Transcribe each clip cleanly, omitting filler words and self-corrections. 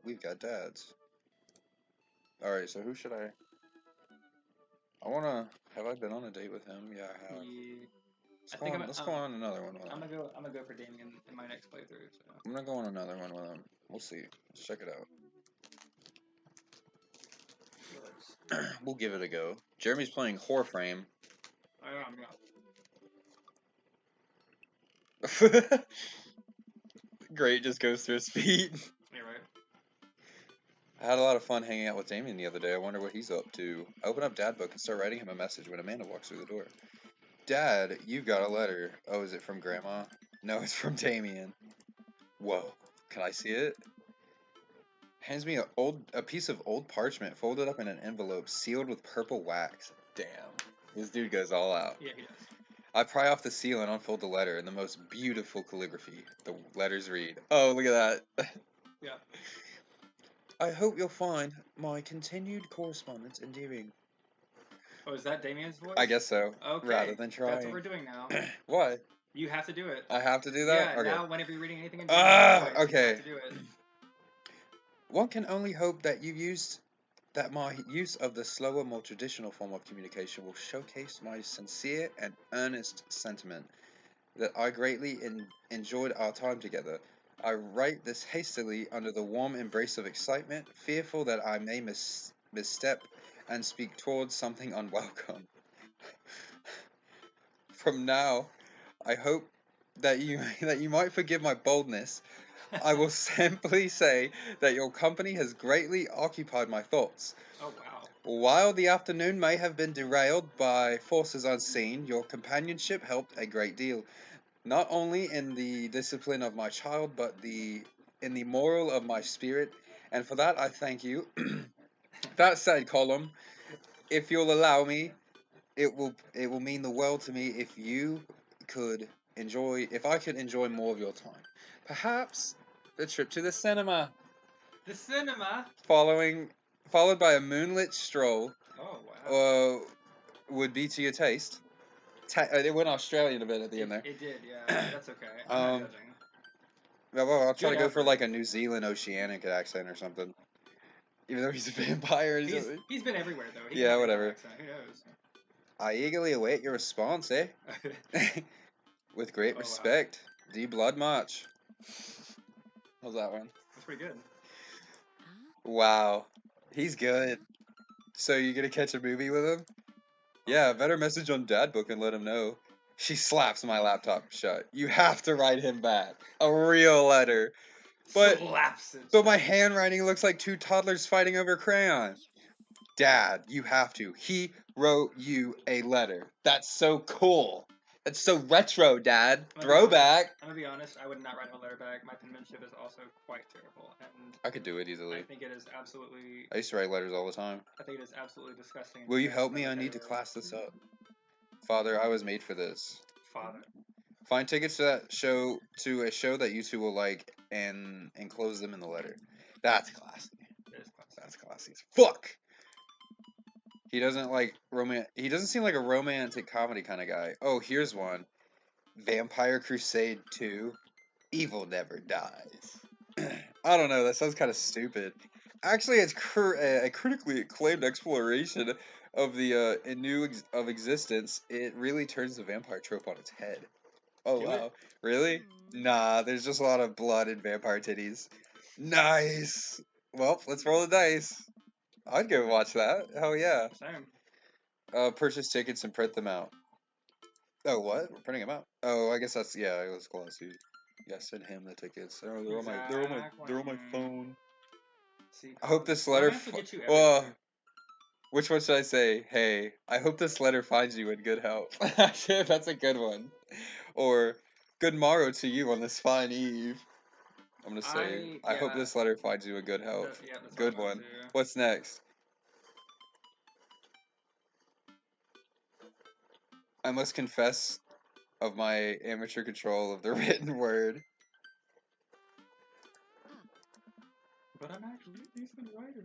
we've got dads. Alright, so who should I wanna, have I been on a date with him? Yeah, I have. Yeah. Let's go on another one with him. I'm gonna go for Damien in my next playthrough. So. I'm gonna go on another one with him. We'll see. Let's check it out. We'll give it a go. Jeremy's playing Warframe. I am, yeah. Great, just goes through his feet. You're right. I had a lot of fun hanging out with Damien the other day. I wonder what he's up to. I open up Dad Book and start writing him a message when Amanda walks through the door. Dad, you got a letter. Oh, is it from Grandma? No, it's from Damien. Whoa, can I see it? Hands me a piece of old parchment folded up in an envelope sealed with purple wax. Damn, this dude goes all out. Yeah, he does. I pry off the seal and unfold the letter in the most beautiful calligraphy. The letters read, oh, look at that. Yeah. I hope you'll find my continued correspondence endearing. Oh, is that Damien's voice? I guess so. Okay. Rather than trying. That's what we're doing now. What? You have to do it. I have to do that? Yeah, okay. now whenever you're reading anything in Damien's voice, okay. you have to do it. One can only hope that my use of the slower, more traditional form of communication will showcase my sincere and earnest sentiment that I greatly enjoyed our time together. I write this hastily under the warm embrace of excitement, fearful that I may misstep and speak towards something unwelcome. From now, I hope that you might forgive my boldness. I will simply say that your company has greatly occupied my thoughts. Oh, wow. While the afternoon may have been derailed by forces unseen, your companionship helped a great deal. Not only in the discipline of my child, but in the moral of my spirit, and for that I thank you. That said, Colum, if you'll allow me, it will mean the world to me if I could enjoy more of your time. Perhaps the trip to the cinema. The cinema. Followed by a moonlit stroll. Oh, wow. Would be to your taste. It went Australian a bit at the end there. It did, yeah. That's okay. I'm not judging. Well, I'll try Good to go for effort. like a New Zealand oceanic accent or something. Even though he's a vampire. He's been everywhere, though. He Yeah, whatever. Who knows? I eagerly await your response, eh? With great respect, wow. D. Blood March. How's that one? That's pretty good. Wow. He's good. So you gonna catch a movie with him? Yeah, better message on Dad Book and let him know. She slaps my laptop shut. You have to write him back. A real letter. But slaps it. So my handwriting looks like two toddlers fighting over crayons. Dad, you have to. He wrote you a letter. That's so cool. That's so retro, Dad. Throwback. I'm gonna be honest, I would not write him a letter back. My penmanship is also quite terrible. And I could do it easily. I think it is absolutely... I used to write letters all the time. I think it is absolutely disgusting. Will you help me? I need to class this up. Father, I was made for this. Father. Find tickets to that show, to a show that you two will like, and enclose them in the letter. That's classy. It is classy. That's classy as fuck. He doesn't He doesn't seem like a romantic comedy kind of guy. Oh, here's one. Vampire Crusade 2. Evil never dies. I don't know. That sounds kind of stupid. Actually, it's a critically acclaimed exploration of the of existence. It really turns the vampire trope on its head. Oh, wow. Really? Nah, there's just a lot of blood and vampire titties. Nice. Well, let's roll the dice. I'd go watch that. Hell yeah. Same. Purchase tickets and print them out. Oh, what? We're printing them out. Oh, I guess that's, yeah, it was classy. Yeah, send him the tickets. They're on my phone. See, I hope this letter. Which one should I say? Hey, I hope this letter finds you in good health. That's a good one. Or, good morrow to you on this fine eve. I'm gonna say, I hope this letter finds you in good health. That's good one. What's next? I must confess of my amateur control of the written word. But I'm actually a decent writer.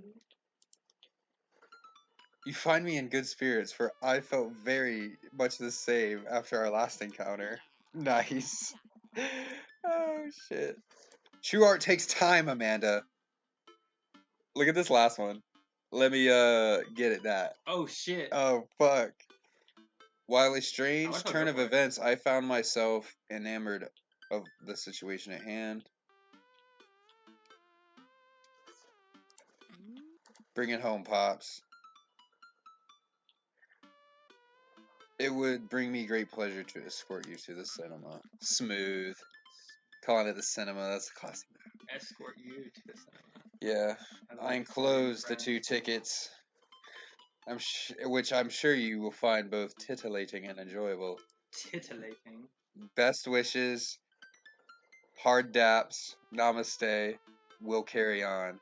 You find me in good spirits, for I felt very much the same after our last encounter. Nice. Oh, shit. True art takes time, Amanda. Look at this last one. Let me get at that. Oh shit. Oh fuck. While a I strange wish I'll turn go of for it. events, I found myself enamored of the situation at hand. Bring it home, Pops. It would bring me great pleasure to escort you to the cinema. Smooth. Calling it the cinema, that's a classic. Escort you to the cinema. Yeah. As I like enclosed the friends. 2 tickets, which I'm sure you will find both titillating and enjoyable. Titillating. Best wishes, hard daps, namaste, we'll carry on.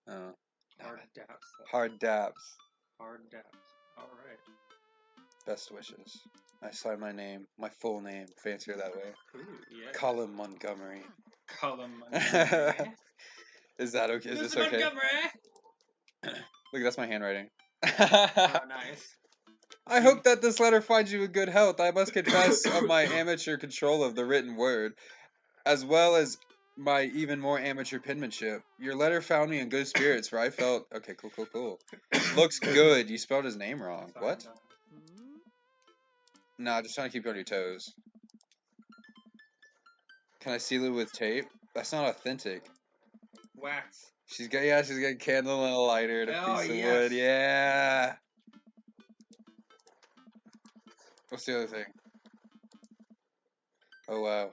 Oh, Hard daps. hard daps, Hard daps. Alright. best wishes. I sign my name, my full name, fancier that way. Ooh, yes. Colin Montgomery. Colin Montgomery. Is that okay? Is Mr. this okay? Montgomery! Look, that's my handwriting. Oh, nice. I hope that this letter finds you in good health. I must confess of my amateur control of the written word, as well as my even more amateur penmanship. Your letter found me in good spirits, for I felt... Okay, cool. Looks good. You spelled his name wrong. Sorry, What? no. Nah, just trying to keep you on your toes. Can I seal it with tape? That's not authentic. Wax. She's got a candle and a lighter and a Oh, piece of yes. wood. Yeah. What's the other thing? Oh wow.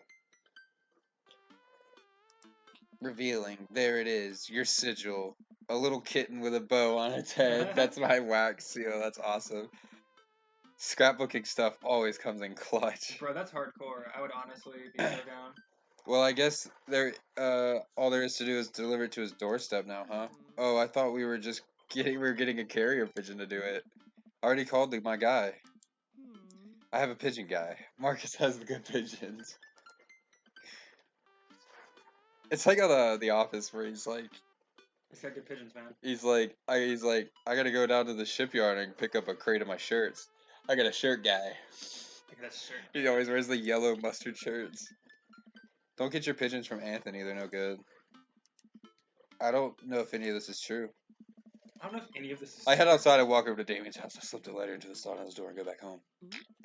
Revealing. There it is. Your sigil. A little kitten with a bow on its head. That's my wax seal. That's awesome. Scrapbooking stuff always comes in clutch. Bro, that's hardcore. I would honestly be so down. Well, I guess all there is to do is deliver it to his doorstep now, huh? Oh, I thought we were getting a carrier pigeon to do it. I already called my guy. I have a pigeon guy. Marcus has the good pigeons. It's like on the Office where he's like, He's got good pigeons, man. he's like, I gotta go down to the shipyard and pick up a crate of my shirts. I got a shirt guy. Look at that shirt. He always wears the yellow mustard shirts. Don't get your pigeons from Anthony, they're no good. I don't know if any of this is true. I don't know if any of this is I head true. outside and walk over to Damien's house. I slipped a letter into the slot on his door and go back home.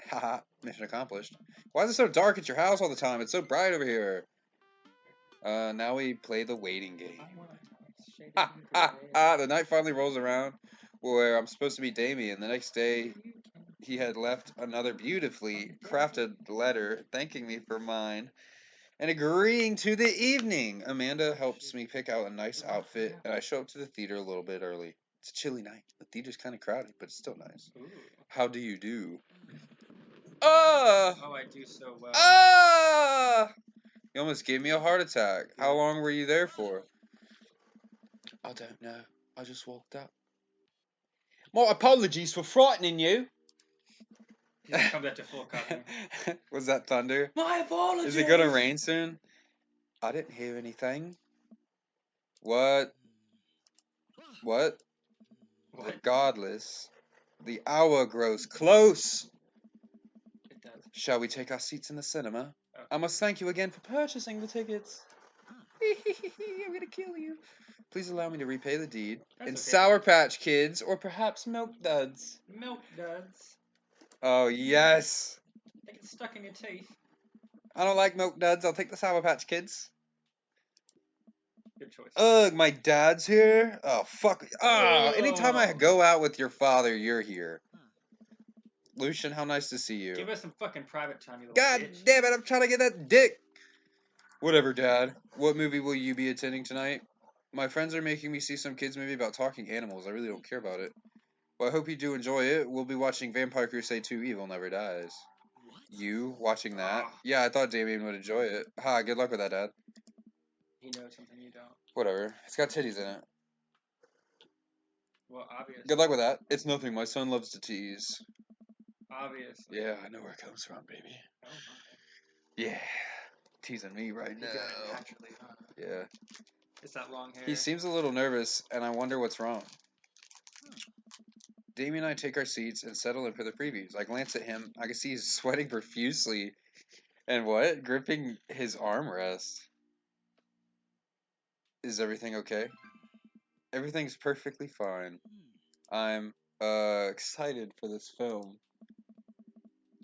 Haha, mission accomplished. Why is it so dark at your house all the time? It's so bright over here. Now we play the waiting game. The night finally rolls around where I'm supposed to meet Damien. The next day, he had left another beautifully crafted letter thanking me for mine and agreeing to the evening. Amanda helps me pick out a nice outfit, and I show up to the theater a little bit early. It's a chilly night. The theater's kind of crowded, but it's still nice. Ooh. How do you do? Oh, I do so well. You almost gave me a heart attack. How long were you there for? I don't know. I just walked up. My apologies for frightening you. He's gonna come back to full cockney. Was that thunder? My apologies! Is it gonna rain soon? I didn't hear anything. What? Regardless, the hour grows close. It does. Shall we take our seats in the cinema? Okay. I must thank you again for purchasing the tickets. I'm gonna kill you. Please allow me to repay the deed That's in okay. Sour Patch Kids or perhaps Milk Duds. Milk duds. Oh, yes. They get stuck in your teeth. I don't like Milk Duds. I'll take the Sour Patch Kids. Good choice. Ugh, my dad's here? Oh, fuck. Anytime I go out with your father, you're here. Lucian, how nice to see you. Give us some fucking private time, you little God bitch. damn it, I'm trying to get that dick. Whatever, Dad. What movie will you be attending tonight? My friends are making me see some kids movie about talking animals. I really don't care about it. Well, I hope you do enjoy it. We'll be watching Vampire Crusade 2 Evil Never Dies. You watching that? Yeah, I thought Damien would enjoy it. Ha, good luck with that, Dad. He knows something you don't. Whatever. It's got titties in it. Well, obviously. Good luck with that. It's nothing. My son loves to tease. Obviously. Yeah, I know where it comes from, baby. Oh my. Yeah. Teasing me right You now. got it naturally, huh? Yeah. It's that long hair. He seems a little nervous, and I wonder what's wrong. Damien and I take our seats and settle in for the previews. I glance at him. I can see he's sweating profusely. And what? Gripping his armrest. Is everything okay? Everything's perfectly fine. I'm excited for this film.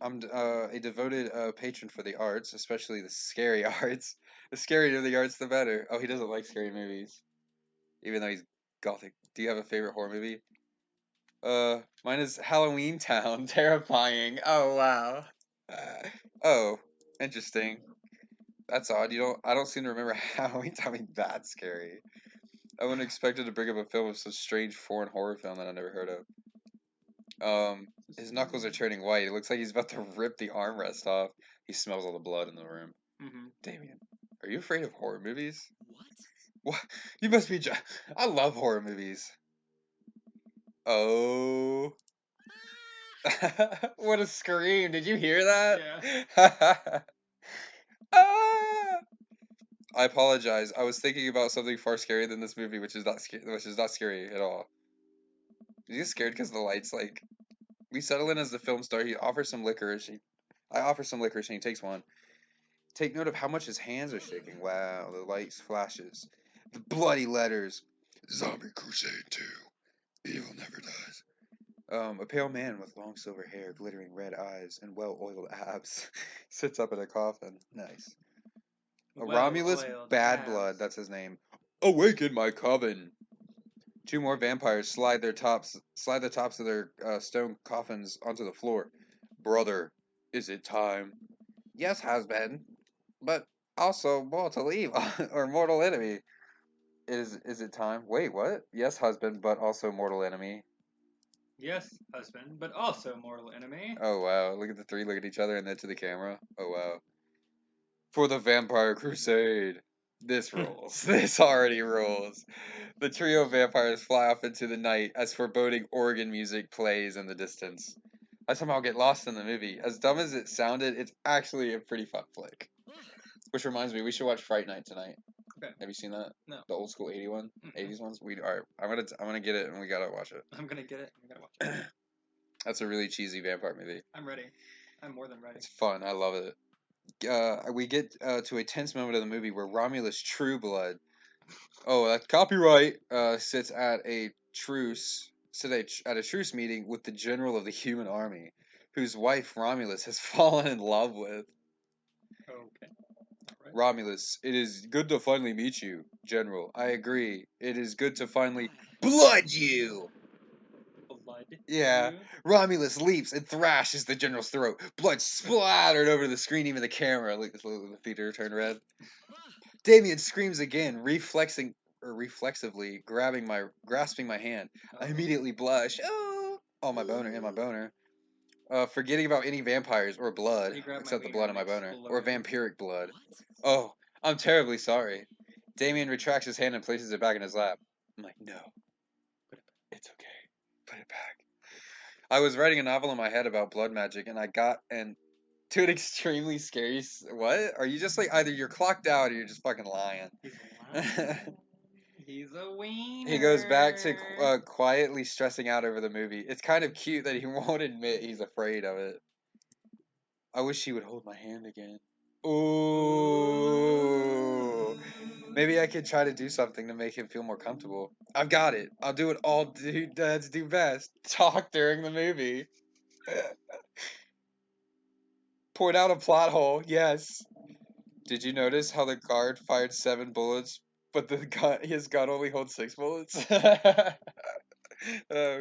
I'm a devoted patron for the arts, especially the scary arts. The scarier the arts, the better. Oh, he doesn't like scary movies, even though he's gothic. Do you have a favorite horror movie? Mine is Halloween Town. Terrifying. Oh wow. Oh, interesting. That's odd. You don't. I don't seem to remember Halloween Town being that scary. I wouldn't expect it to bring up a film of such strange foreign horror film that I never heard of. His knuckles are turning white. It looks like he's about to rip the armrest off. He smells all the blood in the room. Mm-hmm. Damien, are you afraid of horror movies? What? You must be. I love horror movies. Oh. What a scream. Did you hear that? Yeah. Ah! I apologize. I was thinking about something far scarier than this movie, which is not scary at all. You get scared because the lights, like, we settle in as the film star. He offers some licorice. I offer some licorice, and he takes one. Take note of how much his hands are shaking. Wow, the lights flashes. The bloody letters. Zombie Crusade 2. Evil never dies. A pale man with long silver hair, glittering red eyes, and well-oiled abs sits up in a coffin. Nice. A Romulus Well-oiled Bad Blood, abs. that's his name. Awaken my coven. Two more vampires slide the tops of their stone coffins onto the floor. Brother, is it time? Yes, husband, but also mortal evil or mortal enemy. Is it time? Wait, what? Yes, husband, but also mortal enemy. Yes, husband, but also mortal enemy. Oh wow! Look at the three. Look at each other and then to the camera. Oh wow! For the Vampire Crusade. This rules. This already rules. The trio of vampires fly off into the night as foreboding organ music plays in the distance. I somehow get lost in the movie. As dumb as it sounded, it's actually a pretty fun flick. Which reminds me, we should watch Fright Night tonight. Okay. Have you seen that? No. The old school 80s Mm-mm. ones? Alright, I'm gonna get it and we gotta watch it. I'm gonna get it. I'm gonna watch it. That's a really cheesy vampire movie. I'm ready. I'm more than ready. It's fun. I love it. We get to a tense moment of the movie where Romulus Trueblood, that's copyright, sits at a truce meeting with the general of the human army, whose wife Romulus has fallen in love with. Okay. All right. Romulus, it is good to finally meet you, General. I agree. It is good to finally blood you. Blood. Yeah. You? Romulus leaps and thrashes the general's throat. Blood splattered over the screen, even the camera. Look, the theater turned red. Damien screams again, reflexively grasping my hand. I immediately blush. Oh, my boner. Forgetting about any vampires or blood, He grabbed my except the wiener blood in and my boner, or exploded. vampiric blood. Oh, I'm terribly sorry. Damien retracts his hand and places it back in his lap. I'm like, no, it's okay. Put it back. I was writing a novel in my head about blood magic, and I got to an extremely scary. What? Are you just like either you're clocked out or you're just fucking lying? He's lying. He's a wiener. He goes back to quietly stressing out over the movie. It's kind of cute that he won't admit he's afraid of it. I wish he would hold my hand again. Ooh. Maybe I could try to do something to make him feel more comfortable. I've got it. I'll do it all dads do best. Talk during the movie. Point out a plot hole. Yes. Did you notice how the guard fired 7 bullets, but his gun only holds 6 bullets? Oh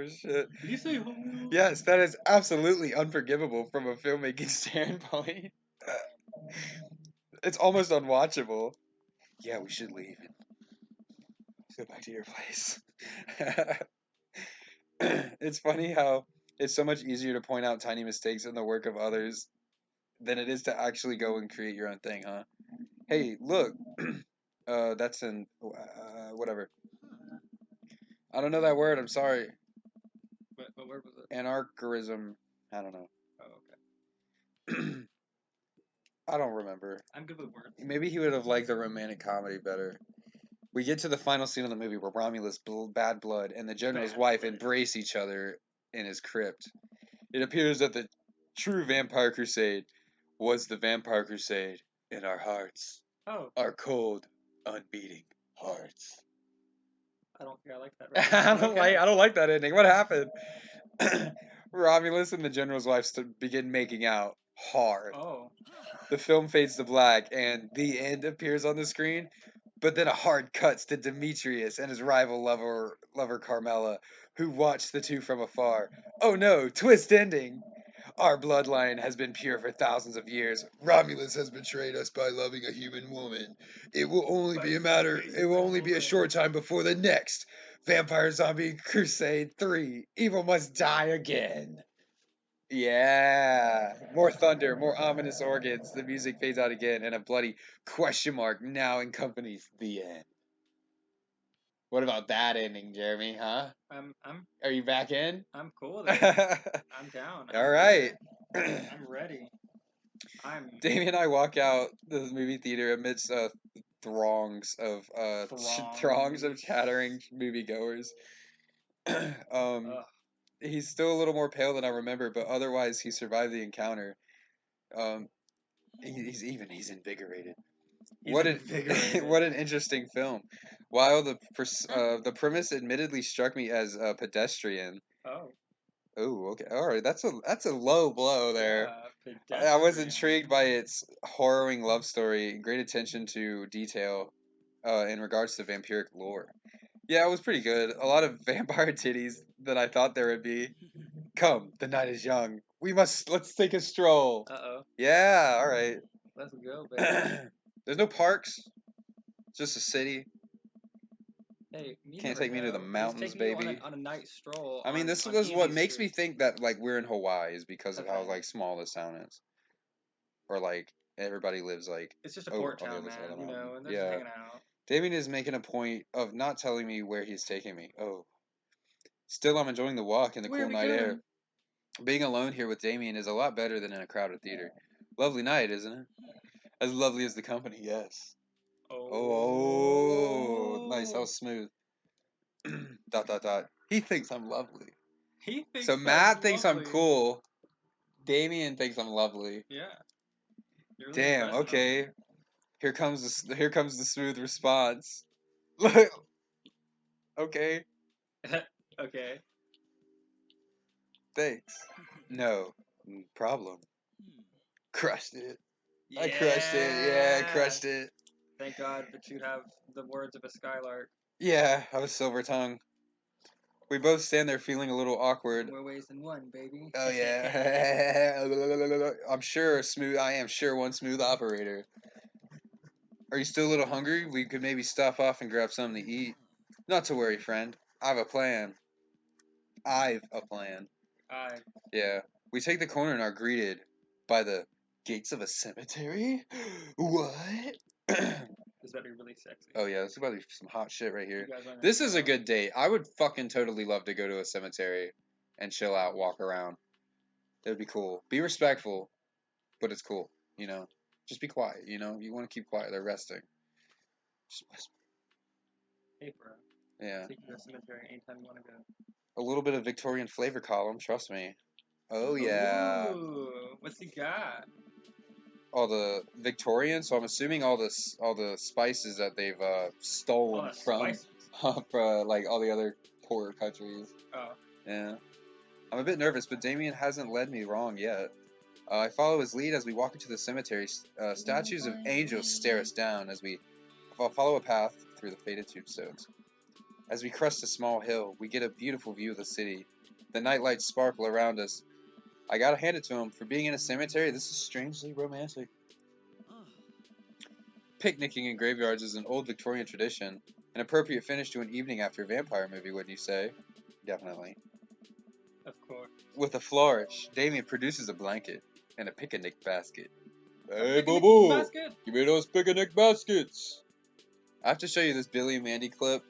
shit. Did you say homo? Yes, that is absolutely unforgivable from a filmmaking standpoint. It's almost unwatchable. Yeah, we should leave and go back to your place. It's funny how it's so much easier to point out tiny mistakes in the work of others than it is to actually go and create your own thing, huh? Hey, look. That's in whatever. I don't know that word. I'm sorry. What word was it? Anarcharism. I don't know. Oh, okay. I don't remember. I'm good with words. Maybe he would have liked the romantic comedy better. We get to the final scene of the movie where Romulus, Bad Blood, and the general's wife embrace each other in his crypt. It appears that the true Vampire Crusade was the Vampire Crusade in our hearts. Oh. Our cold, unbeating hearts. I don't care. I like that. Right I don't like that ending. What happened? Romulus and the general's wife begin making out hard. Oh. The film fades to black, and the end appears on the screen. But then a hard cuts to Demetrius and his rival lover Carmela, who watch the two from afar. Oh no, twist ending! Our bloodline has been pure for thousands of years. Romulus has betrayed us by loving a human woman. It will only be a short time before the next Vampire Zombie Crusade 3. Evil must die again. Yeah. More thunder, more ominous organs. The music fades out again, and a bloody question mark now accompanies the end. What about that ending, Jeremy, huh? Are you back in? I'm cool with it. I'm down. All right. I'm ready. Damien and I walk out the movie theater amidst throngs of chattering moviegoers. He's still a little more pale than I remember, but otherwise he survived the encounter. He's invigorated. What an interesting film. While the premise admittedly struck me as pedestrian. Oh, okay. All right. That's a low blow there. I was intrigued by its harrowing love story, great attention to detail in regards to vampiric lore. Yeah, it was pretty good. A lot of vampire titties that I thought there would be. Come, the night is young. Let's take a stroll. Yeah, all right. Let's go, baby. There's no parks. It's just a city. Hey, can't take me to the mountains, baby. On a night stroll. I mean, this was what makes me think that like we're in Hawaii is because of how like small this town is, or like everybody lives like. It's just a port town, man. You know, and they're just hanging out. Damien is making a point of not telling me where he's taking me. Oh, still, I'm enjoying the walk and the cool night air. Being alone here with Damien is a lot better than in a crowded theater. Lovely night, isn't it? As lovely as the company, yes. Oh, nice. That was smooth. ... He thinks I'm lovely. So Matt thinks I'm cool. Damien thinks I'm lovely. Yeah. Damn. Okay. Here comes the smooth response. Look. Okay. Okay. Thanks. No problem. Crushed it. Yeah. I crushed it. Yeah, I crushed it. Thank God that you have the words of a skylark. Yeah, I was silver tongue. We both stand there feeling a little awkward. More ways than one, baby. Oh yeah. I am sure one smooth operator. Are you still a little hungry? We could maybe stop off and grab something to eat. Not to worry, friend. I've a plan. Yeah. We take the corner and are greeted by the gates of a cemetery? What? This better be really sexy. Oh yeah, this is about to be some hot shit right here. This is a good date. I would fucking totally love to go to a cemetery and chill out, walk around. That would be cool. Be respectful, but it's cool, you know? Just be quiet, you know? You want to keep quiet. They're resting. Just whisper. Hey, bro. Yeah. Take you to a cemetery anytime you want to go. A little bit of Victorian flavor column, trust me. Oh, yeah. Ooh, what's he got? All the Victorian, so I'm assuming all the spices that they've stolen from like all the other poorer countries. Oh. Yeah. I'm a bit nervous, but Damien hasn't led me wrong yet. I follow his lead as we walk into the cemetery. Statues of angels stare us down as we follow a path through the faded tombstones. As we crest a small hill, we get a beautiful view of the city. The nightlights sparkle around us. I gotta hand it to him. For being in a cemetery, this is strangely romantic. Picnicking in graveyards is an old Victorian tradition. An appropriate finish to an evening after a vampire movie, wouldn't you say? Definitely. Of course. With a flourish, Damien produces a blanket and a picnic basket. Hey, Boo-Boo! Give me those picnic baskets! I have to show you this Billy and Mandy clip.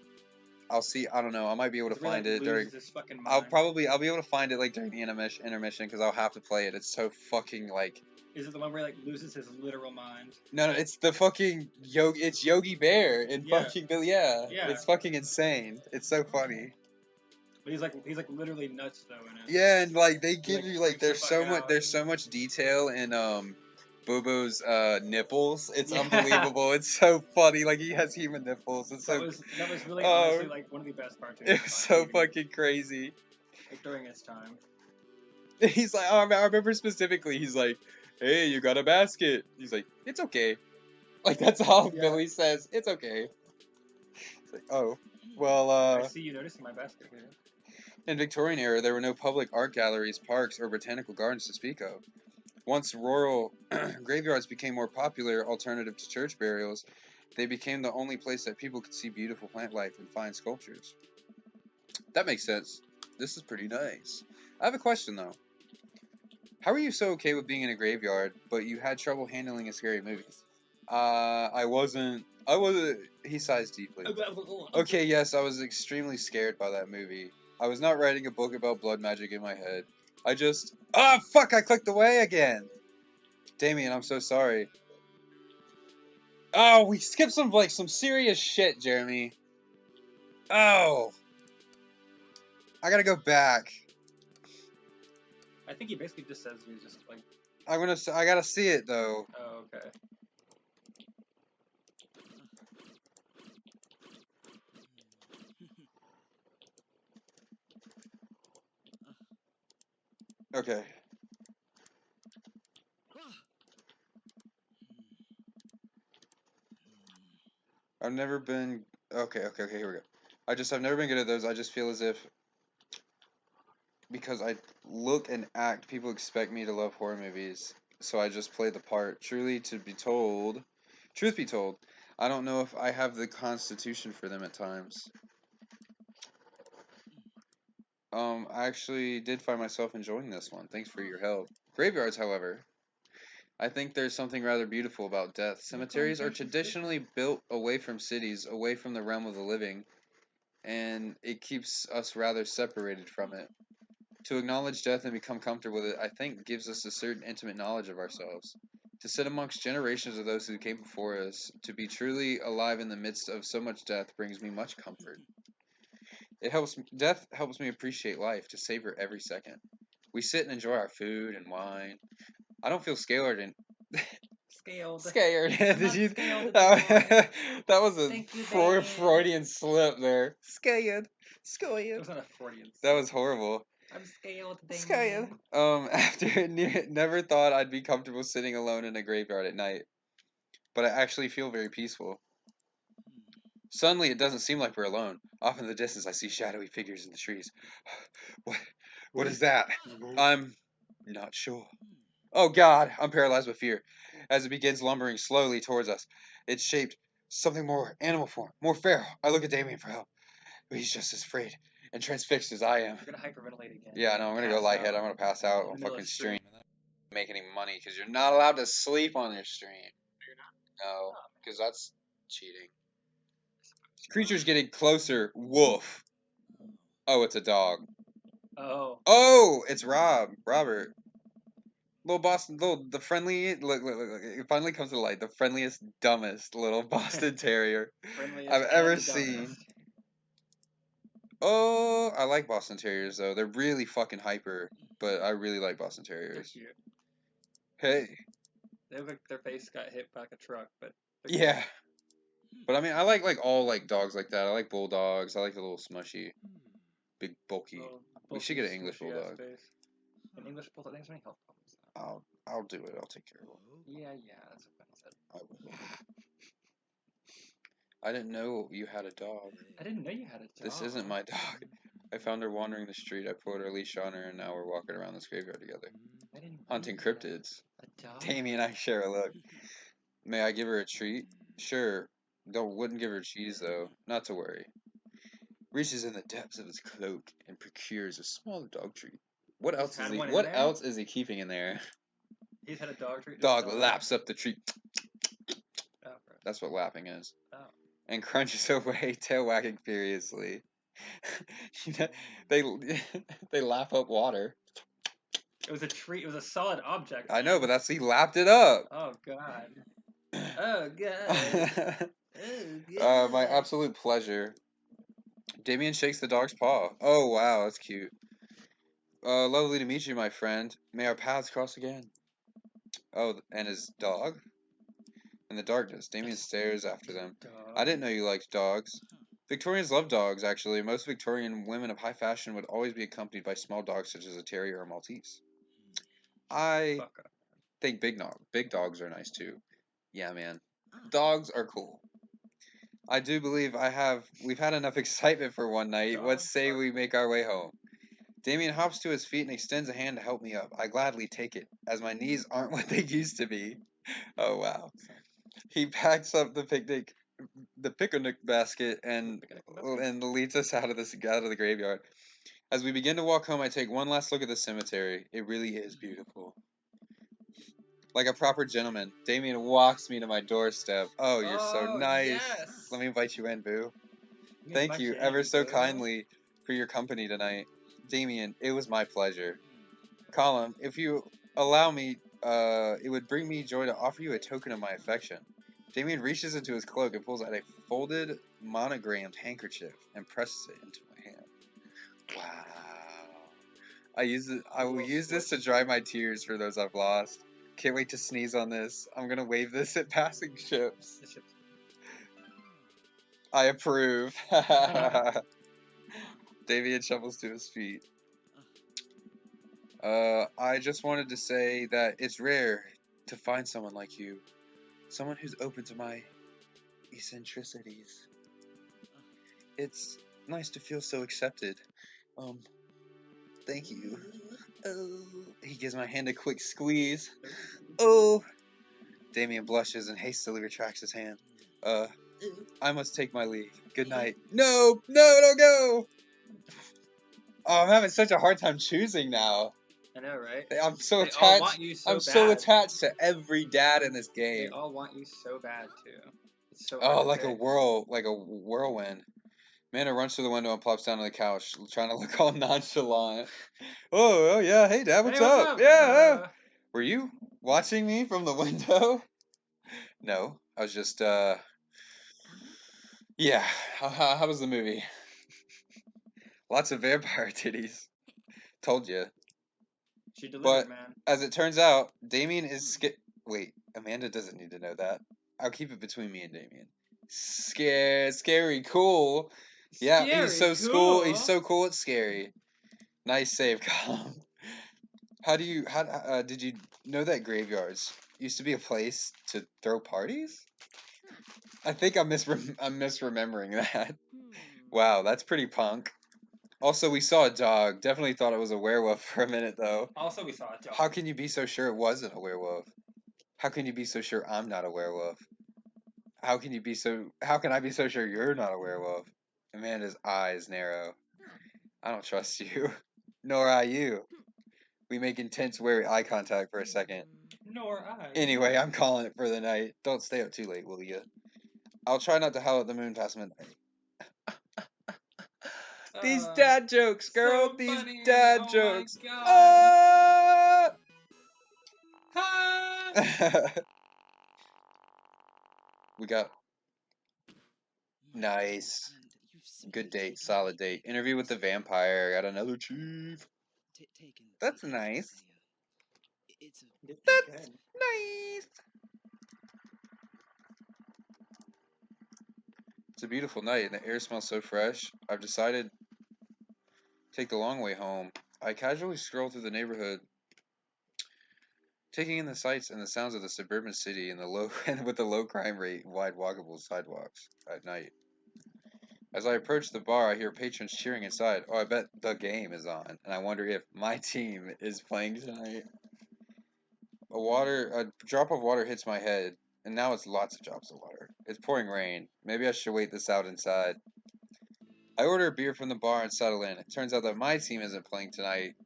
I don't know, I might be able to find it during... I'll be able to find it like during the intermission because I'll have to play it. It's so fucking like... Is it the one where he like loses his literal mind? No, it's the fucking it's Yogi Bear in fucking Billy. Yeah, it's fucking insane. It's so funny. But he's like literally nuts though in it. Yeah, and like they give you like there's so much detail in Bobo's nipples. It's Yeah. unbelievable. It's so funny. Like he has human nipples. It's That so was really Oh. honestly like one of the best cartoons. it was so fucking crazy. like during its time. He's like, I remember specifically. He's like, "Hey, you got a basket?" He's like, "It's okay." Like that's all Yeah. Billy says. It's okay. It's like, oh, well. I see you noticing my basket here. In Victorian era, there were no public art galleries, parks, or botanical gardens to speak of. Once rural graveyards became more popular alternative to church burials, they became the only place that people could see beautiful plant life and fine sculptures. That makes sense. This is pretty nice. I have a question though. How are you so okay with being in a graveyard, but you had trouble handling a scary movie? I wasn't. He sighs deeply. Okay, yes, I was extremely scared by that movie. I was not writing a book about blood magic in my head. I just. Ah, fuck! I clicked away again! Damien, I'm so sorry. Oh, we skipped some serious shit, Jeremy. Oh. I gotta go back. I think he basically just says he's just like. I gotta see it though. Oh, okay. Okay. I've never been. Okay, here we go. I've never been good at those. I just feel as if because I look and act, people expect me to love horror movies. So I just play the part. Truth be told, I don't know if I have the constitution for them at times. I actually did find myself enjoying this one. Thanks for your help. Graveyards, however, I think there's something rather beautiful about death. Cemeteries are traditionally built away from cities, away from the realm of the living, and it keeps us rather separated from it. To acknowledge death and become comfortable with it, I think, gives us a certain intimate knowledge of ourselves. To sit amongst generations of those who came before us, to be truly alive in the midst of so much death brings me much comfort. Death helps me appreciate life, to savor every second. We sit and enjoy our food and wine. I don't feel scared and scared. Did you? That was a Freudian slip there. Scared. It wasn't a Freudian. That was horrible. I'm scared. Scared. After never thought I'd be comfortable sitting alone in a graveyard at night, but I actually feel very peaceful. Suddenly, it doesn't seem like we're alone. Off in the distance, I see shadowy figures in the trees. What is that? I'm not sure. Oh God, I'm paralyzed with fear. As it begins lumbering slowly towards us, it's shaped something more animal form, more feral. I look at Damien for help, but he's just as afraid and transfixed as I am. You're gonna hyperventilate again. Yeah, no, I'm gonna go lighthead. I'm gonna pass out on fucking stream. Make any money because you're not allowed to sleep on your stream. You're not? No, because that's cheating. Creature's getting closer. Woof. Oh, it's a dog. Oh. Oh, it's Robert. Little Boston, the friendly, look, it finally comes to light. The friendliest, dumbest little Boston Terrier I've ever seen. Oh, I like Boston Terriers though. They're really fucking hyper, but I really like Boston Terriers. They're cute. Hey. They look like their face got hit by a truck, but yeah. But I mean, I like all like dogs like that. I like bulldogs. I like the little smushy, big bulky. We should get an English bulldog. An English bulldog. There's any health problems. I'll do it. I'll take care of it. Yeah, that's what I said. I will. I didn't know you had a dog. I didn't know you had a dog. This isn't my dog. I found her wandering the street. I put her leash on her, and now we're walking around this graveyard together. Hunting cryptids. A dog? Tammy and I share a look. May I give her a treat? Sure. Wouldn't give her cheese, though. Not to worry. Reaches in the depths of his cloak and procures a small dog treat. What else is he keeping in there? He's had a dog treat. Dog laps up the treat. Oh, that's what lapping is. Oh. And crunches away, tail wagging furiously. They lap up water. It was a treat. It was a solid object. I know, but he lapped it up. Oh God. Oh God. Oh God. My absolute pleasure. Damien shakes the dog's paw. Oh wow, that's cute. Lovely to meet you, my friend. May our paths cross again. Oh, and his dog? In the darkness, Damien stares after them. I didn't know you liked dogs. Victorians love dogs, actually. Most Victorian women of high fashion would always be accompanied by small dogs such as a terrier or Maltese. I think big dogs are nice too. Yeah, man. Dogs are cool. I do believe we've had enough excitement for one night. What say we make our way home? Damien hops to his feet and extends a hand to help me up. I gladly take it, as my knees aren't what they used to be. Oh wow. He packs up the picnic basket and leads us out of the graveyard. As we begin to walk home, I take one last look at the cemetery. It really is beautiful. Like a proper gentleman, Damien walks me to my doorstep. Oh, you're so nice. Yes. Let me invite you in, boo. Yeah, Thank my you jam, ever so boo. kindly for your company tonight. Damien, it was my pleasure. Colin, if you allow me, it would bring me joy to offer you a token of my affection. Damien reaches into his cloak and pulls out a folded, monogrammed handkerchief and presses it into my hand. Wow. I will use this to dry my tears for those I've lost. Can't wait to sneeze on this. I'm gonna wave this at passing ships. I approve. Damien shovels to his feet. I just wanted to say that it's rare to find someone like you. Someone who's open to my eccentricities. It's nice to feel so accepted. Thank you. Oh, he gives my hand a quick squeeze. Oh, Damien blushes and hastily retracts his hand. I must take my leave. Good night. No, don't go. Oh, I'm having such a hard time choosing now. I know, right? I'm so They all attached. want you so I'm so bad. attached to every dad in this They game. all want you so bad too. It's so Oh, hard to like pick. like a whirlwind. Amanda runs through the window and plops down on the couch, trying to look all nonchalant. Oh yeah, hey Dad, what's Hey, what's up? up? Yeah. Were you watching me from the window? No, I was just yeah. How was the movie? Lots of vampire titties. Told you. She delivered, But man. as it turns out, Damien is Wait, Amanda doesn't need to know that. I'll keep it between me and Damien. Scary, cool. Yeah, he's so cool. He's so cool. It's scary. Nice save, Colin. How did you know that graveyards used to be a place to throw parties? I think I'm misremembering that. Wow, that's pretty punk. Also, we saw a dog. Definitely thought it was a werewolf for a minute, though. Also, we saw a dog. How can you be so sure it wasn't a werewolf? How can you be so sure I'm not a werewolf? How can I be so sure you're not a werewolf? Amanda's eyes narrow. I don't trust you. Nor I you. We make intense, wary eye contact for a second. Nor I. Anyway, I'm calling it for the night. Don't stay up too late, will you? I'll try not to howl at the moon past midnight. These dad jokes, girl. So These funny. dad Oh jokes. My God. Ah! Ha! We got nice. Good date, solid date. Interview with the vampire. Got another chief. That's nice. That's nice. It's a beautiful night and the air smells so fresh. I've decided to take the long way home. I casually stroll through the neighborhood, taking in the sights and the sounds of the suburban city and with the low crime rate and wide walkable sidewalks at night. As I approach the bar, I hear patrons cheering inside. Oh, I bet the game is on, and I wonder if my team is playing tonight. A drop of water hits my head, and now it's lots of drops of water. It's pouring rain. Maybe I should wait this out inside. I order a beer from the bar and settle in. It turns out that my team isn't playing tonight,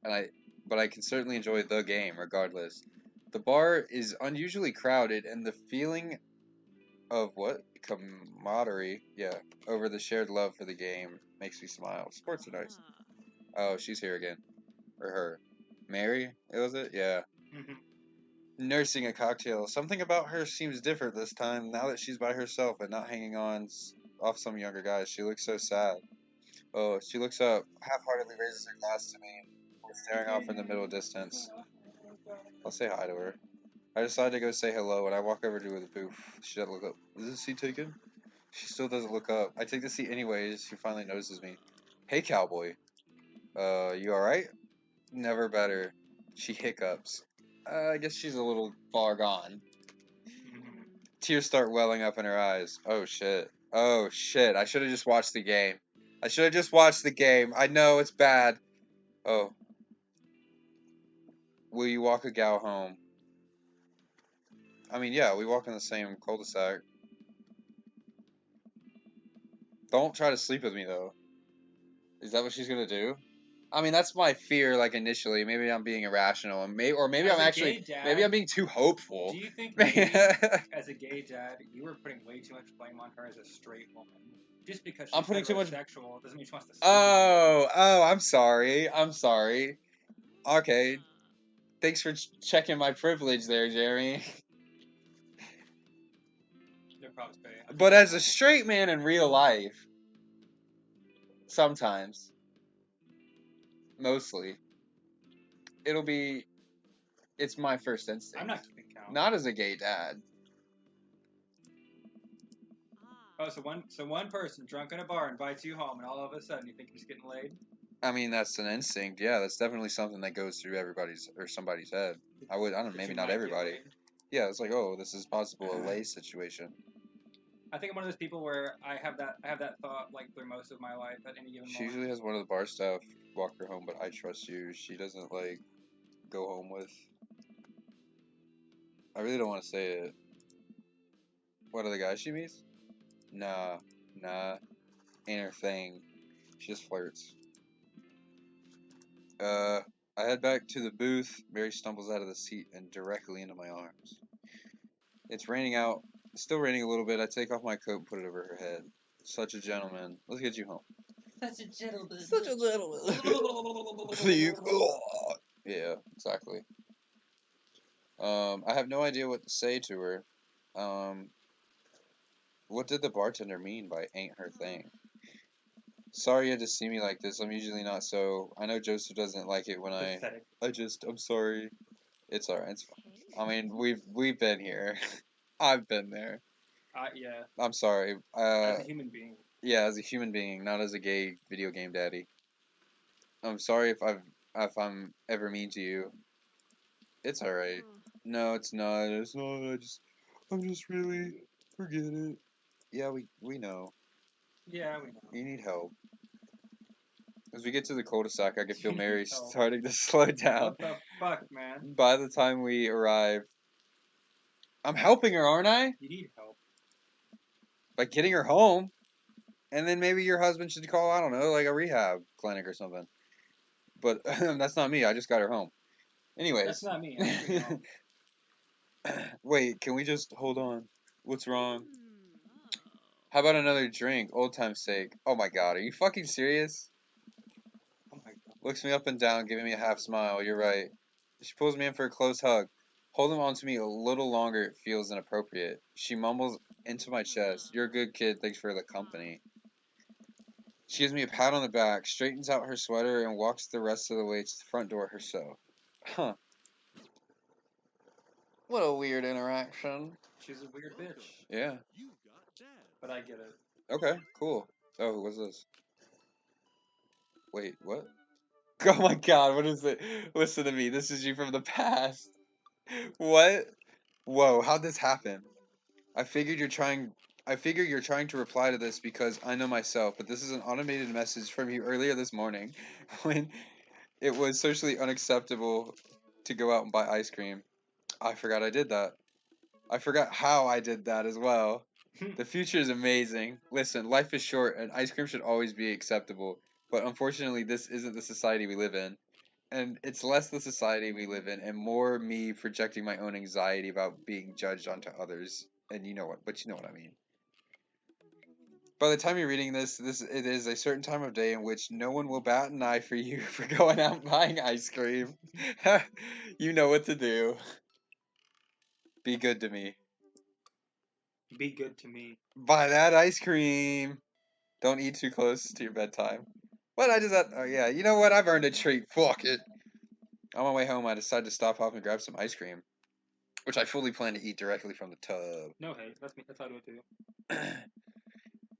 but I can certainly enjoy the game regardless. The bar is unusually crowded, and the feeling of what? Camaraderie, yeah, over the shared love for the game makes me smile. Sports are nice. Oh, she's here again. Or her. Mary, was it? Yeah. Nursing a cocktail. Something about her seems different this time, now that she's by herself and not hanging on off some younger guys. She looks so sad. Oh, she looks up, half-heartedly raises her glass to me, staring off in the middle distance. I'll say hi to her. I decided to go say hello, and I walk over to the booth. She doesn't look up. Is this seat taken? She still doesn't look up. I take the seat anyways. She finally notices me. Hey, cowboy. You alright? Never better. She hiccups. I guess she's a little far gone. Tears start welling up in her eyes. Oh shit. Oh shit. I should have just watched the game. I should have just watched the game. I know it's bad. Oh. Will you walk a gal home? I mean, yeah, we walk in the same cul-de-sac. Don't try to sleep with me, though. Is that what she's gonna do? I mean, that's my fear, like, initially. Maybe I'm being irrational, and maybe I'm actually, maybe I'm being too hopeful. Do you think maybe, as a gay dad, you were putting way too much blame on her as a straight woman? Just because she's heterosexual doesn't mean she wants to sleep with you. Oh, I'm sorry. I'm sorry. Okay. Thanks for checking my privilege there, Jeremy. No props, babe. But as a straight man in real life, sometimes, mostly, it's my first instinct. I'm not keeping count. Not as a gay dad. Oh, so one person drunk in a bar invites you home, and all of a sudden you think he's getting laid? I mean, that's an instinct. Yeah, that's definitely something that goes through everybody's or somebody's head. I don't know, maybe not everybody. Yeah, it's like, oh, this is possible a lay situation. I think I'm one of those people where I have that thought like through most of my life at any given moment. She usually has one of the bar staff walk her home, but I trust you. She doesn't like go home with. I really don't want to say it. What are the guys she meets? Nah, ain't her thing. She just flirts. I head back to the booth. Mary stumbles out of the seat and directly into my arms. It's raining out. It's still raining a little bit. I take off my coat and put it over her head. Such a gentleman. Let's get you home. Such a gentleman. Such a gentleman. Please. Yeah, exactly. I have no idea what to say to her. What did the bartender mean by ain't her thing? Sorry you had to see me like this. I'm usually not so. I know Joseph doesn't like it when I'm sorry. It's alright, it's fine. I mean, we've been here. I've been there. Yeah. I'm sorry. As a human being. Yeah, as a human being, not as a gay video game daddy. I'm sorry if I'm ever mean to you. It's alright. No, it's not. It's not. I'm just really forget it. Yeah, we know. Yeah, we know. You need help. As we get to the cul-de-sac, I can feel Mary starting to slow down. What the fuck, man? By the time we arrive, I'm helping her, aren't I? You need help. By getting her home. And then maybe your husband should call, I don't know, like a rehab clinic or something. But that's not me. I just got her home. Anyways. That's not me. Wait, can we just hold on? What's wrong? How about another drink? Old time's sake. Oh my god, are you fucking serious? Oh my god. Looks me up and down, giving me a half smile. You're right. She pulls me in for a close hug. Holding on to me a little longer, it feels inappropriate. She mumbles into my chest. You're a good kid. Thanks for the company. She gives me a pat on the back, straightens out her sweater, and walks the rest of the way to the front door herself. Huh. What a weird interaction. She's a weird bitch. Yeah. But I get it. Okay, cool. Oh, what's this? Wait, what? Oh my god, what is it? Listen to me, this is you from the past. What? Whoa, how'd this happen? I figure you're trying to reply to this because I know myself, but this is an automated message from you earlier this morning when it was socially unacceptable to go out and buy ice cream. I forgot I did that. I forgot how I did that as well. The future is amazing. Listen, life is short and ice cream should always be acceptable. But unfortunately, this isn't the society we live in. And it's less the society we live in and more me projecting my own anxiety about being judged onto others. And you know what I mean. By the time you're reading this it is a certain time of day in which no one will bat an eye for you for going out and buying ice cream. You know what to do. Be good to me. Be good to me. Buy that ice cream. Don't eat too close to your bedtime. What? Oh yeah, you know what? I've earned a treat. Fuck it. On my way home, I decided to stop off and grab some ice cream. which I fully plan to eat directly from the tub. No, hey, that's how I do it too.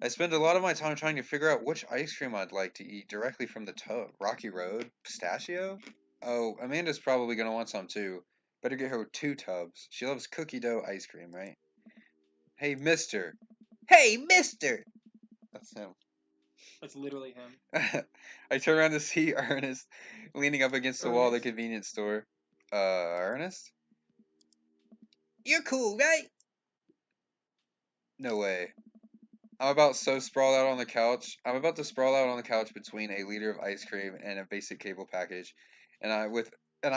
I spend a lot of my time trying to figure out which ice cream I'd like to eat directly from the tub. Rocky Road? Pistachio? Oh, Amanda's probably going to want some too. Better get her 2 tubs. She loves cookie dough ice cream, right? Hey, mister. Hey, mister! That's him. That's literally him. I turn around to see Ernest leaning up against the wall of the convenience store. Ernest? You're cool, right? No way. I'm about to sprawl out on the couch between a liter of ice cream and a basic cable package, and I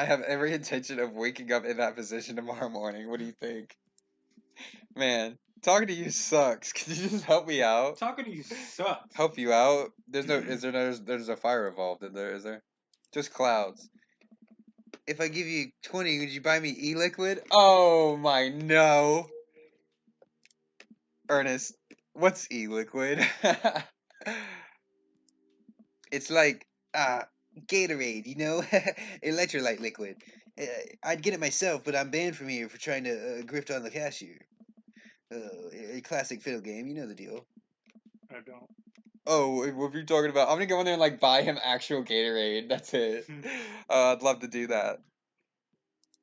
have every intention of waking up in that position tomorrow morning. What do you think? Man, talking to you sucks. Can you just help me out? Talking to you sucks. Help you out? There's a fire involved in there, is there? Just clouds. If I give you 20, would you buy me e-liquid? Oh my no. Ernest, what's e-liquid? It's like Gatorade, you know, electrolyte liquid. I'd get it myself, but I'm banned from here for trying to grift on the cashier. A classic fiddle game, you know the deal. I don't. Oh, what are you talking about? I'm gonna go in there and like buy him actual Gatorade. That's it. I'd love to do that.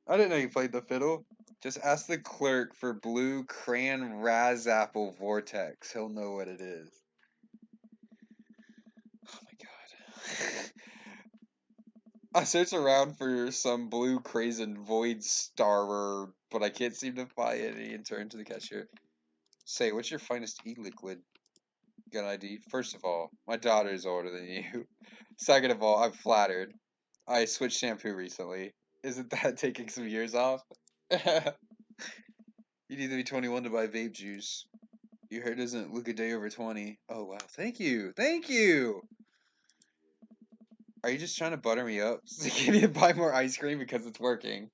I didn't know you played the fiddle. Just ask the clerk for blue crayon apple vortex. He'll know what it is. Oh my god. I searched around for some blue crayon void starer, but I can't seem to find any and turn to the cashier. Say, what's your finest e-liquid? Got an ID? First of all, my daughter is older than you. Second of all, I'm flattered. I switched shampoo recently. Isn't that taking some years off? You need to be 21 to buy vape juice. Your hair doesn't look a day over 20. Oh, wow. Thank you. Thank you. Are you just trying to butter me up to get me to buy more ice cream because it's working?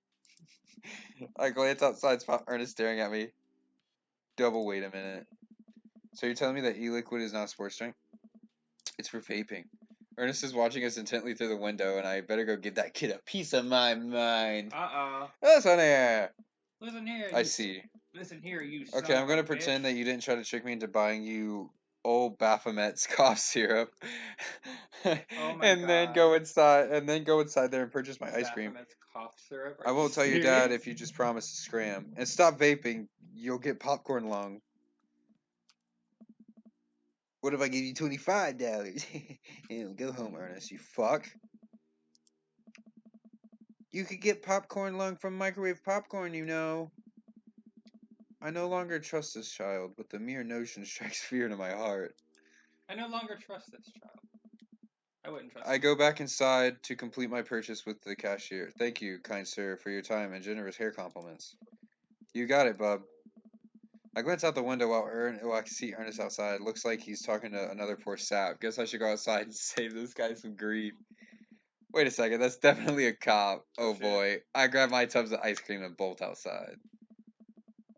I glance outside, spot Ernest staring at me. Double wait a minute. So you're telling me that e-liquid is not sports drink? It's for vaping. Ernest is watching us intently through the window, and I better go give that kid a piece of my mind. Listen here. Listen here. I see. Listen here, you. Okay, I'm gonna pretend that you didn't try to trick me into buying you old Baphomet's cough syrup. Oh my and god. then go inside there and purchase my ice cream. Baphomet's cough syrup. I won't tell your dad if you just promise to scram. And stop vaping. You'll get popcorn lung. What if I give you $25? Go home, Ernest, you fuck. You could get popcorn lung from microwave popcorn, you know. I no longer trust this child, but the mere notion strikes fear to my heart. I no longer trust this child. I wouldn't trust I go back inside to complete my purchase with the cashier. Thank you, kind sir, for your time and generous hair compliments. You got it, bub. I glance out the window while I see Ernest outside. Looks like he's talking to another poor sap. Guess I should go outside and save this guy some grief. Wait a second, that's definitely a cop. Oh boy. I grab my tubs of ice cream and bolt outside.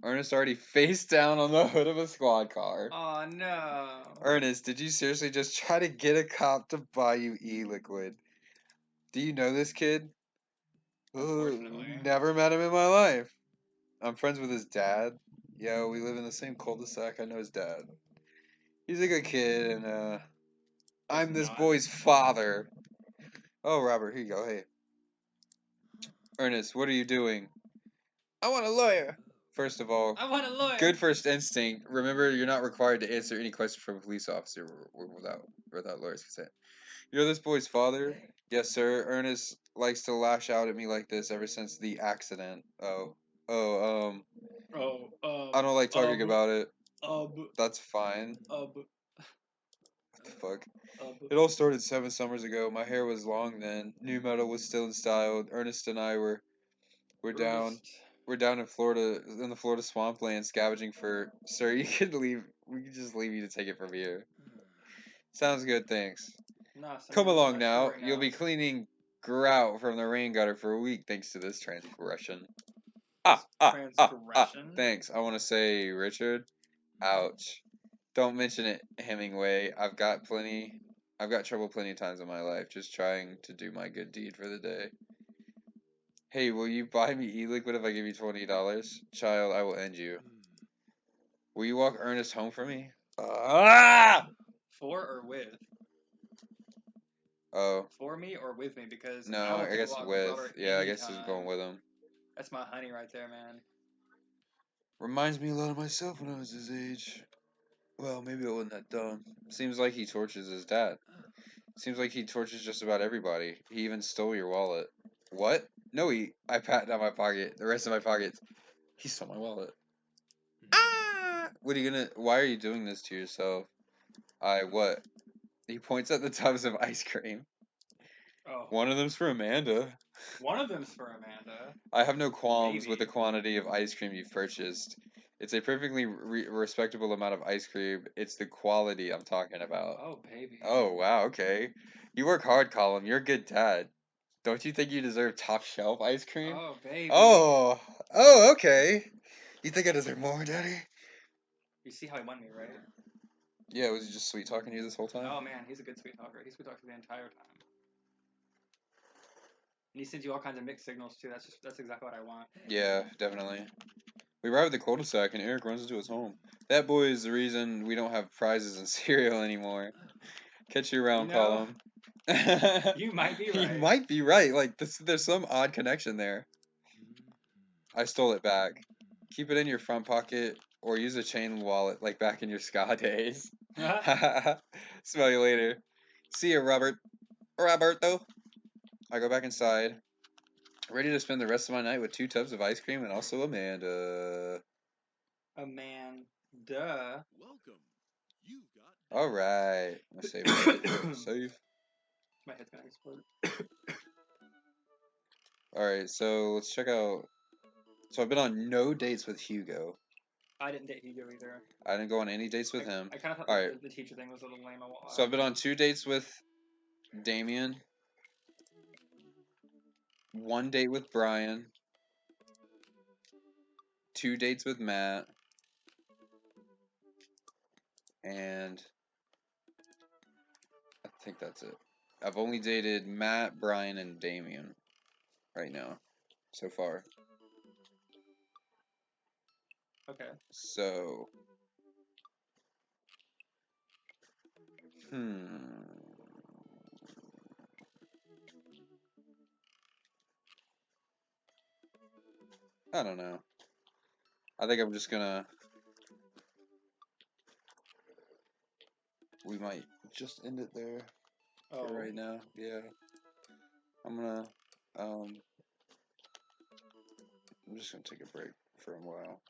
Ernest already face down on the hood of a squad car. Oh no. Ernest, did you seriously just try to get a cop to buy you e-liquid? Do you know this kid? Unfortunately. Never met him in my life. I'm friends with his dad. Yeah, we live in the same cul-de-sac. I know his dad. He's a good kid, and I'm this boy's father. Oh, Robert, here you go. Hey. Ernest, what are you doing? I want a lawyer. First of all, I want a lawyer. Good first instinct. Remember, you're not required to answer any question from a police officer without lawyer's consent. You're this boy's father? Yes, sir. Ernest likes to lash out at me like this ever since the accident. I don't like talking about it. That's fine. What the fuck? It all started 7 summers ago. My hair was long then. New metal was still in style. Ernest and I were down in Florida, in the Florida swampland, scavenging for. Sir, you could leave. We could just leave you to take it from here. Sounds good, thanks. Come along now. You'll be cleaning grout from the rain gutter for a week thanks to this transgression. Thanks. I want to say, Richard. Ouch. Don't mention it, Hemingway. I've got trouble plenty of times in my life just trying to do my good deed for the day. Hey, will you buy me e-liquid if I give you $20? Child, I will end you. Will you walk Ernest home for me? Ah! For or with? Oh. For me or with me? Because No, I will I take a guess walk with with. Robert Yeah, I guess it's going anytime. with him. That's my honey right there, man. Reminds me a lot of myself when I was his age. Well, maybe I wasn't that dumb. Seems like he tortures his dad. Seems like he tortures just about everybody. He even stole your wallet. What? No, I pat down my pocket. The rest of my pockets. He stole my wallet. Ah! What are you gonna? Why are you doing this to yourself? What? He points at the tubs of ice cream. Oh. One of them's for Amanda. One of them's for Amanda. I have no qualms Maybe. with the quantity of ice cream you've purchased. It's a perfectly respectable amount of ice cream. It's the quality I'm talking about. Oh, baby. Oh, wow, okay. You work hard, Colin. You're a good dad. Don't you think you deserve top shelf ice cream? Oh, baby. Oh, okay. You think I deserve more, Daddy? You see how he won me, right? Yeah, was he just sweet talking to you this whole time? Oh, man, he's a good sweet talker. He sweet talks the entire time. And he sends you all kinds of mixed signals, too. That's exactly what I want. Yeah, definitely. We arrive at the cul-de-sac and Eric runs into his home. That boy is the reason we don't have prizes and cereal anymore. Catch you around, Colin. You might be right. You might be right. Like, there's some odd connection there. I stole it back. Keep it in your front pocket or use a chain wallet like back in your ska days. Smell you later. See ya, Roberto. I go back inside, ready to spend the rest of my night with 2 tubs of ice cream and also Amanda. Amanda. Welcome. You've got. All right. Let's save it. Save. My head's gonna explode. All right. So let's check out. So I've been on no dates with Hugo. I didn't date Hugo either. I didn't go on any dates with him. I kind of thought Alright. the teacher thing was a little lame. So I've been on 2 dates with Damien. 1 date with Brian. 2 dates with Matt. And I think that's it. I've only dated Matt, Brian, and Damien right now, so far. Okay. So, I don't know. I think I'm just gonna. We might just end it there for right now. Yeah. I'm just gonna take a break for a while.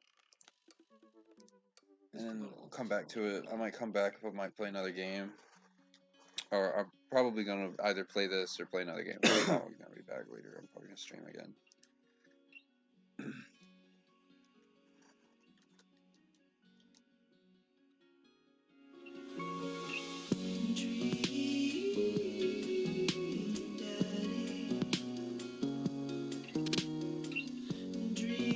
And we'll come back to it. I might come back if I might play another game. Or I'm probably gonna either play this or play another game. I'm probably gonna be back later. I'm probably gonna stream again.